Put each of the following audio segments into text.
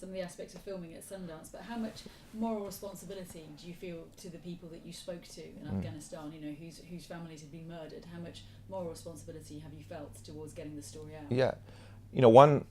some of the aspects of filming at Sundance, but how much moral responsibility do you feel to the people that you spoke to in Afghanistan, you know, whose families had been murdered? How much moral responsibility have you felt towards getting the story out? Yeah, you know, one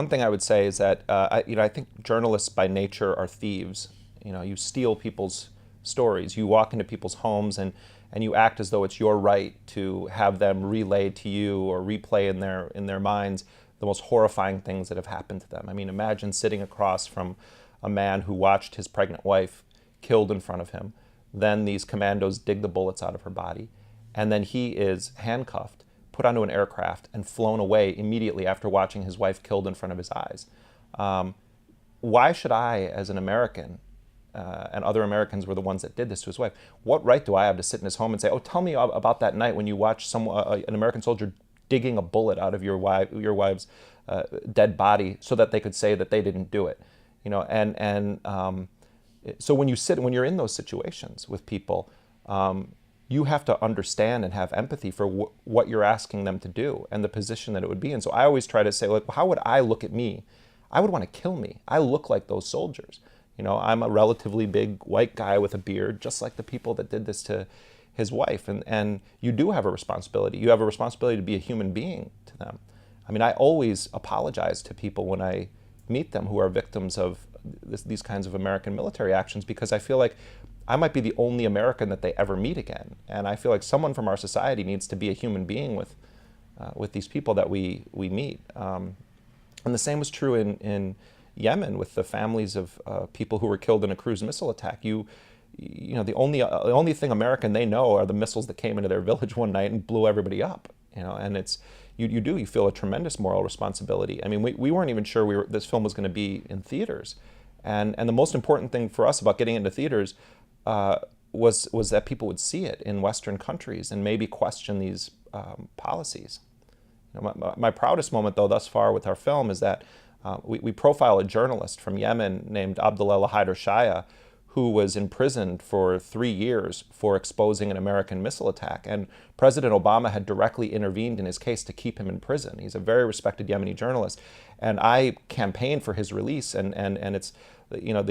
thing I would say is that I think journalists by nature are thieves. You know, you steal people's stories. You walk into people's homes and you act as though it's your right to have them relay to you or replay in their minds the most horrifying things that have happened to them. I mean, imagine sitting across from a man who watched his pregnant wife killed in front of him. Then these commandos dig the bullets out of her body, and then he is handcuffed, put onto an aircraft, and flown away immediately after watching his wife killed in front of his eyes. Why should I, as an American, and other Americans were the ones that did this to his wife, what right do I have to sit in his home and say, oh, tell me about that night when you watched an American soldier digging a bullet out of your wife's dead body so that they could say that they didn't do it? You know, so when you're in those situations with people, you have to understand and have empathy for what you're asking them to do and the position that it would be in. So I always try to say, like, how would I look at me? I would want to kill me. I look like those soldiers. You know, I'm a relatively big white guy with a beard, just like the people that did this to his wife. And you do have a responsibility. You have a responsibility to be a human being to them. I mean, I always apologize to people when I meet them who are victims of these kinds of American military actions, because I feel like I might be the only American that they ever meet again. And I feel like someone from our society needs to be a human being with these people that we meet. And the same was true in Yemen with the families of people who were killed in a cruise missile attack. You know, the only thing American they know are the missiles that came into their village one night and blew everybody up. You know, and it's you feel a tremendous moral responsibility. I mean, we weren't even sure this film was going to be in theaters, and the most important thing for us about getting into theaters was that people would see it in Western countries and maybe question these policies. You know, my proudest moment, though, thus far with our film is that we profile a journalist from Yemen named Abdullah Haider Shaya, who was imprisoned for 3 years for exposing an American missile attack. And President Obama had directly intervened in his case to keep him in prison. He's a very respected Yemeni journalist. And I campaigned for his release. And it's, you know,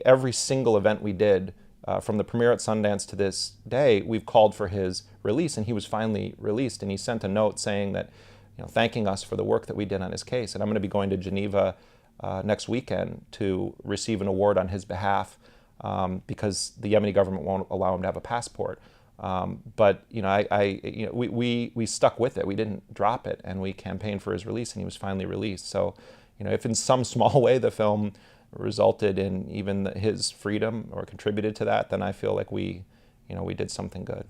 every single event we did, from the premiere at Sundance to this day, we've called for his release. And he was finally released. And he sent a note saying that, you know, thanking us for the work that we did on his case. And I'm going to be going to Geneva next weekend to receive an award on his behalf, because the Yemeni government won't allow him to have a passport. But you know, we stuck with it. We didn't drop it, and we campaigned for his release, and he was finally released. So, you know, if in some small way the film resulted in even his freedom or contributed to that, then I feel like we did something good.